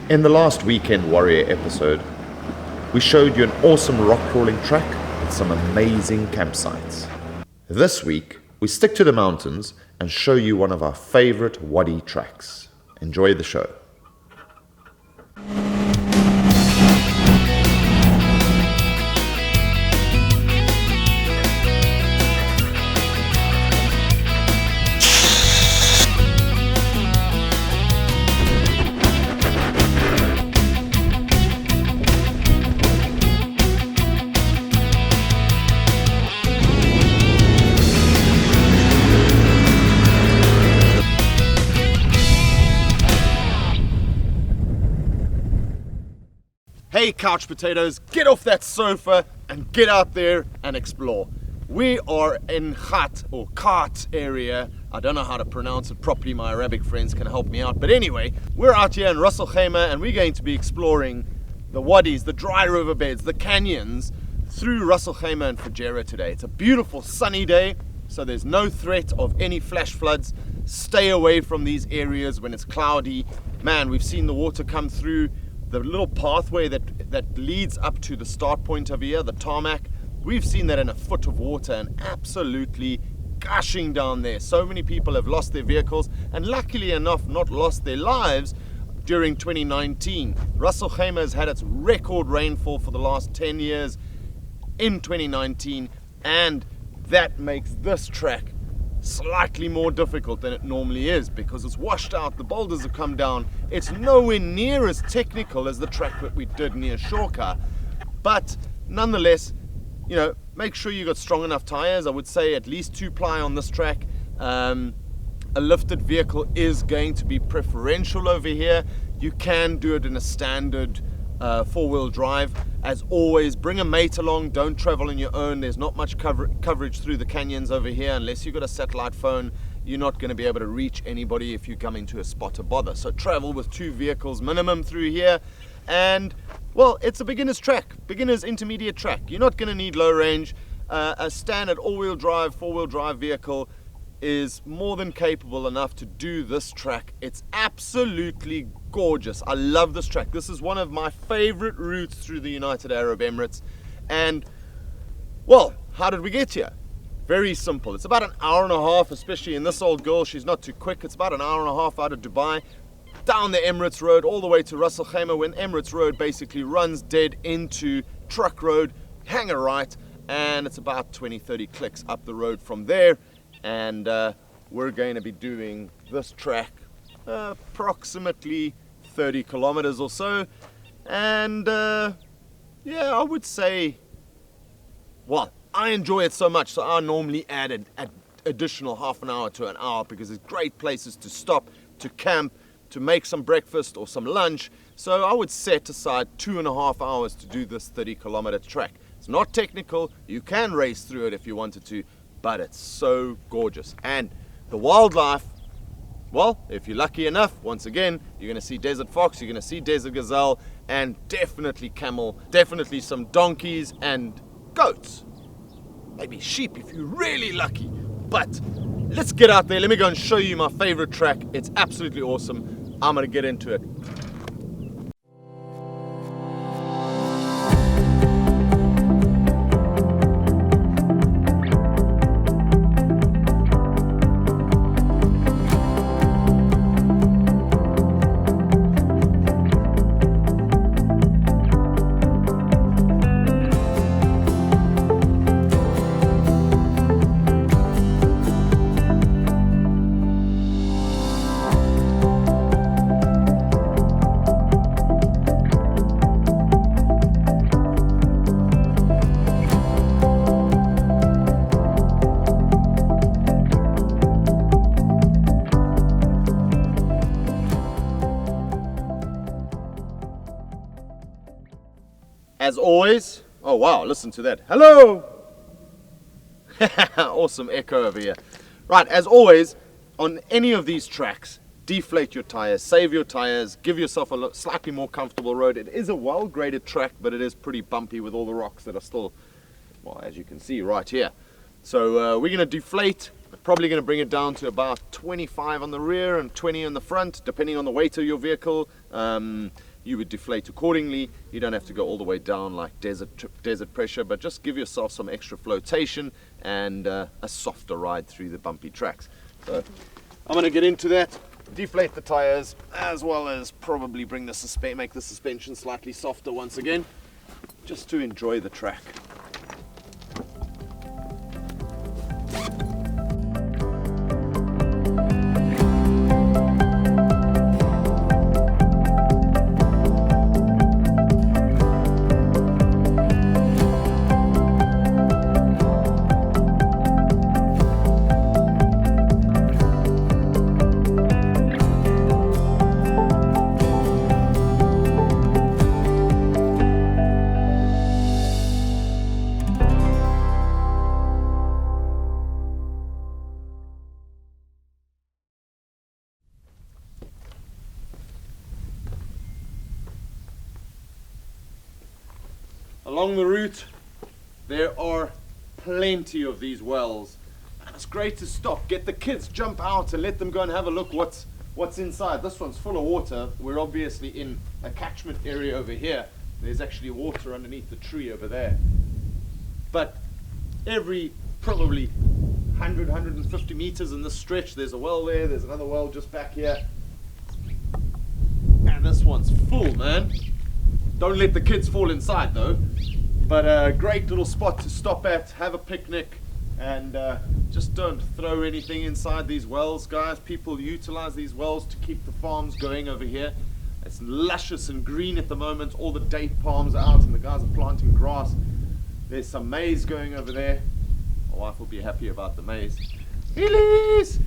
In the last Weekend Warrior episode, we showed you an awesome rock crawling track with some amazing campsites. This week, we stick to the mountains and show you one of our favorite Wadi tracks. Enjoy the show. Hey couch potatoes, get off that sofa and get out there and explore. We are in Khat or Khat area. I don't know how to pronounce it properly, my Arabic friends can help me out. But anyway, we're out here in Ras Al Khaimah and we're going to be exploring the Wadis, the dry riverbeds, the canyons through Ras Al Khaimah and Fujairah today. It's a beautiful sunny day, so there's no threat of any flash floods. Stay away from these areas when it's cloudy. Man, we've seen the water come through the little pathway that leads up to the start point over here, the tarmac. We've seen that in a foot of water and absolutely gushing down there. So many people have lost their vehicles and luckily enough not lost their lives during 2019. Ras Al Khaimah has had its record rainfall for the last 10 years in 2019, and that makes this track slightly more difficult than it normally is because it's washed out, the boulders have come down. It's nowhere near as technical as the track that we did near Shorka, but nonetheless, you know, make sure you got strong enough tires. I would say at least 2-ply on this track. A lifted vehicle is going to be preferential over here. You can do it in a standard 4-wheel drive. As always, bring a mate along, don't travel on your own. There's not much coverage through the canyons over here. Unless you've got a satellite phone, you're not going to be able to reach anybody if you come into a spot to bother. So travel with 2 vehicles minimum through here. And well, it's a beginner's track, beginner's intermediate track. You're not going to need low range. A standard all-wheel drive, 4-wheel drive vehicle is more than capable enough to do this track. It's absolutely gorgeous. I love this track. This is one of my favorite routes through the United Arab Emirates. And well, how did we get here? Very simple. It's about an hour and a half, especially in this old girl. She's not too quick. It's about an hour and a half out of Dubai, down the Emirates Road, all the way to Ras Al Khaimah, when Emirates Road basically runs dead into Truck Road. Hang a right, and it's about 20-30 clicks up the road from there. And we're going to be doing this track approximately 30 kilometers or so. And yeah, I would say, well, I enjoy it so much, so I normally add an additional half an hour to an hour because it's great places to stop, to camp, to make some breakfast or some lunch. So I would set aside 2.5 hours to do this 30-kilometer track. It's not technical. You can race through it if you wanted to, but it's so gorgeous. And the wildlife, well, if you're lucky enough, once again, you're going to see desert fox, you're going to see desert gazelle, and definitely camel, definitely some donkeys and goats. Maybe sheep if you're really lucky. But let's get out there. Let me go and show you my favorite track. It's absolutely awesome. I'm going to get into it. As always, oh wow, listen to that. Hello! Awesome echo over here. Right, as always, on any of these tracks, deflate your tires, save your tires, give yourself a slightly more comfortable road. It is a well-graded track, but it is pretty bumpy with all the rocks that are still, well, as you can see right here. So we're going to deflate, probably going to bring it down to about 25 on the rear and 20 on the front, depending on the weight of your vehicle. you would deflate accordingly. You don't have to go all the way down like desert pressure, but just give yourself some extra flotation and a softer ride through the bumpy tracks. So I'm going to get into that, deflate the tires, as well as probably bring the make the suspension slightly softer once again, just to enjoy the track. Along the route, there are plenty of these wells. And it's great to stop, get the kids, jump out and let them go and have a look what's inside. This one's full of water. We're obviously in a catchment area over here. There's actually water underneath the tree over there. But every probably 100, 150 meters in this stretch, there's a well there, there's another well just back here. And this one's full, man. Don't let the kids fall inside though. But a great little spot to stop at, have a picnic, and just don't throw anything inside these wells, guys. People utilize these wells to keep the farms going over here. It's luscious and green at the moment. All the date palms are out and the guys are planting grass. There's some maize going over there. My wife will be happy about the maize. Elise!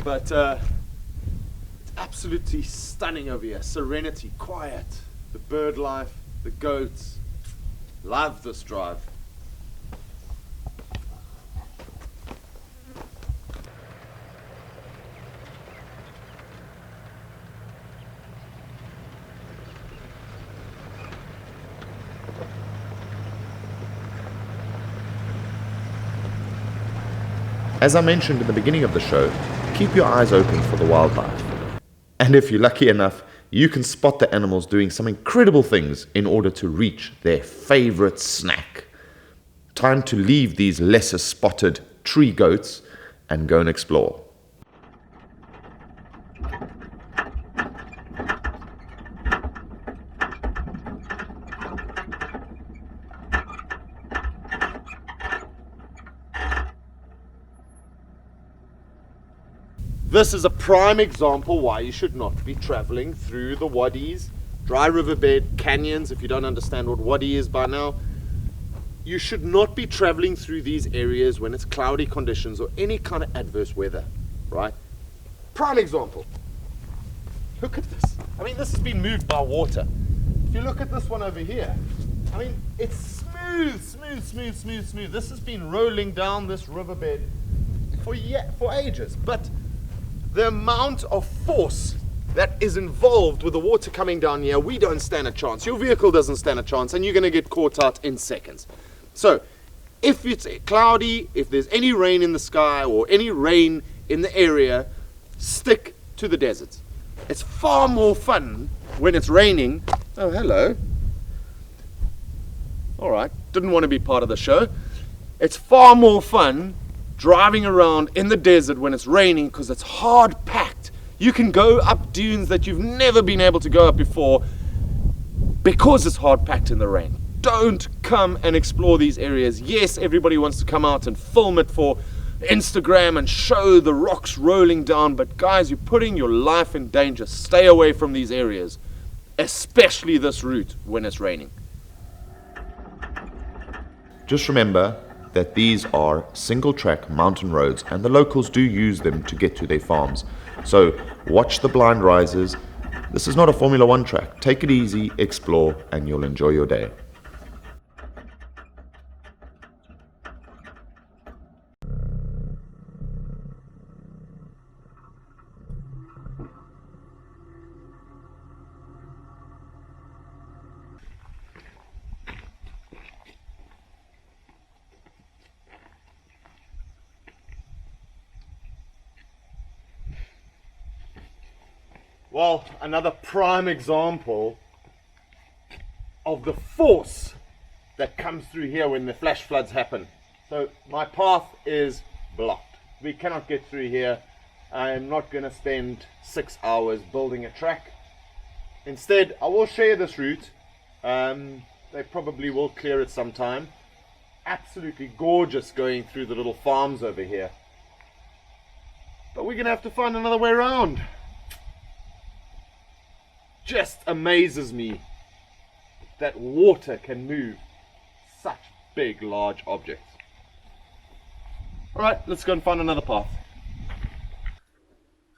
But it's absolutely stunning over here. Serenity, quiet. The bird life, the goats. Love this drive. As I mentioned in the beginning of the show, keep your eyes open for the wildlife. And if you're lucky enough, you can spot the animals doing some incredible things in order to reach their favorite snack. Time to leave these lesser spotted tree goats and go and explore. This is a prime example why you should not be traveling through the Wadis, dry riverbed, canyons. If you don't understand what Wadi is by now, you should not be traveling through these areas when it's cloudy conditions or any kind of adverse weather, right? Prime example. Look at this. I mean, this has been moved by water. If you look at this one over here, I mean, it's smooth, smooth, smooth, smooth, smooth. This has been rolling down this riverbed for ages, but the amount of force that is involved with the water coming down here, we don't stand a chance. Your vehicle doesn't stand a chance, and you're going to get caught out in seconds. So, if it's cloudy, if there's any rain in the sky or any rain in the area, stick to the deserts. It's far more fun when it's raining. Oh, hello. All right, didn't want to be part of the show. It's far more fun driving around in the desert when it's raining because it's hard packed. You can go up dunes that you've never been able to go up before because it's hard packed in the rain. Don't come and explore these areas. Yes, everybody wants to come out and film it for Instagram and show the rocks rolling down, but guys, you're putting your life in danger. Stay away from these areas, especially this route when it's raining. Just remember that these are single-track mountain roads and the locals do use them to get to their farms. So watch the blind rises. This is not a Formula One track. Take it easy, explore, and you'll enjoy your day. Well, another prime example of the force that comes through here when the flash floods happen. So my path is blocked. We cannot get through here. I am not going to spend 6 hours building a track. Instead, I will share this route. They probably will clear it sometime. Absolutely gorgeous going through the little farms over here. But we're going to have to find another way around. Just amazes me that water can move such big, large objects. Alright, let's go and find another path.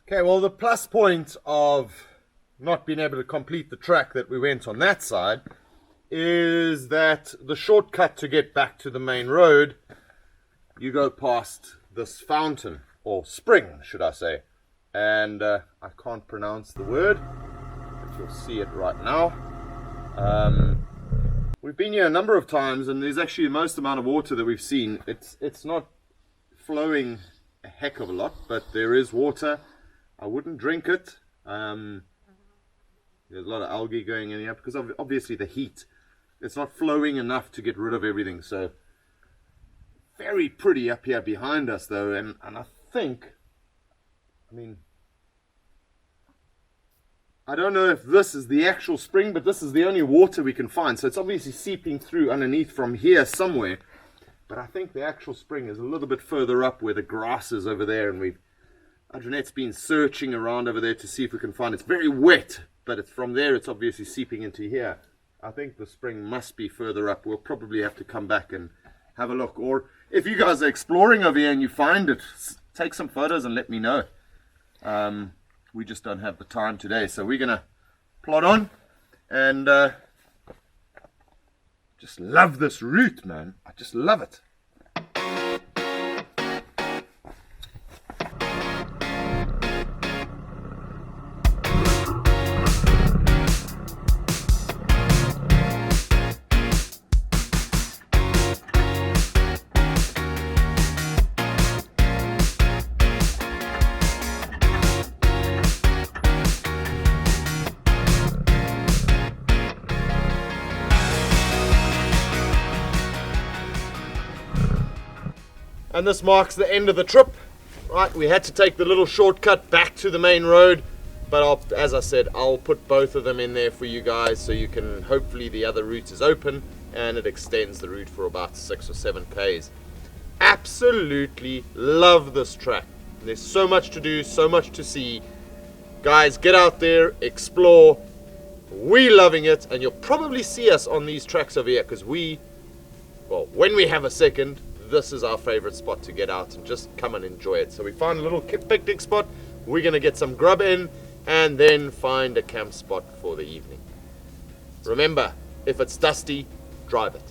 Okay, well, the plus point of not being able to complete the track that we went on that side is that the shortcut to get back to the main road, you go past this fountain, or spring, should I say. And I can't pronounce the word, but you'll see it right now. We've been here a number of times, and there's actually the most amount of water that we've seen. It's not flowing a heck of a lot, but there is water. I wouldn't drink it. There's a lot of algae going in here because of obviously the heat. It's not flowing enough to get rid of everything. So very pretty up here behind us though, and I think, I don't know if this is the actual spring, but this is the only water we can find. So it's obviously seeping through underneath from here somewhere. But I think the actual spring is a little bit further up where the grass is over there, and Adrianette's been searching around over there to see if we can find it. It's very wet, but it's from there it's obviously seeping into here. I think the spring must be further up. We'll probably have to come back and have a look. Or if you guys are exploring over here and you find it, take some photos and let me know. We just don't have the time today, so we're gonna plod on and just love this route, man. I just love it. And this marks the end of the trip. Right, we had to take the little shortcut back to the main road, but as I said, I'll put both of them in there for you guys so you can, hopefully the other route is open and it extends the route for about 6 or 7 Ks. Absolutely love this track. There's so much to do, so much to see. Guys, get out there, explore. We're loving it, and you'll probably see us on these tracks over here because when we have a second, this is our favorite spot to get out and just come and enjoy it. So we found a little picnic spot. We're going to get some grub in and then find a camp spot for the evening. Remember, if it's dusty, drive it.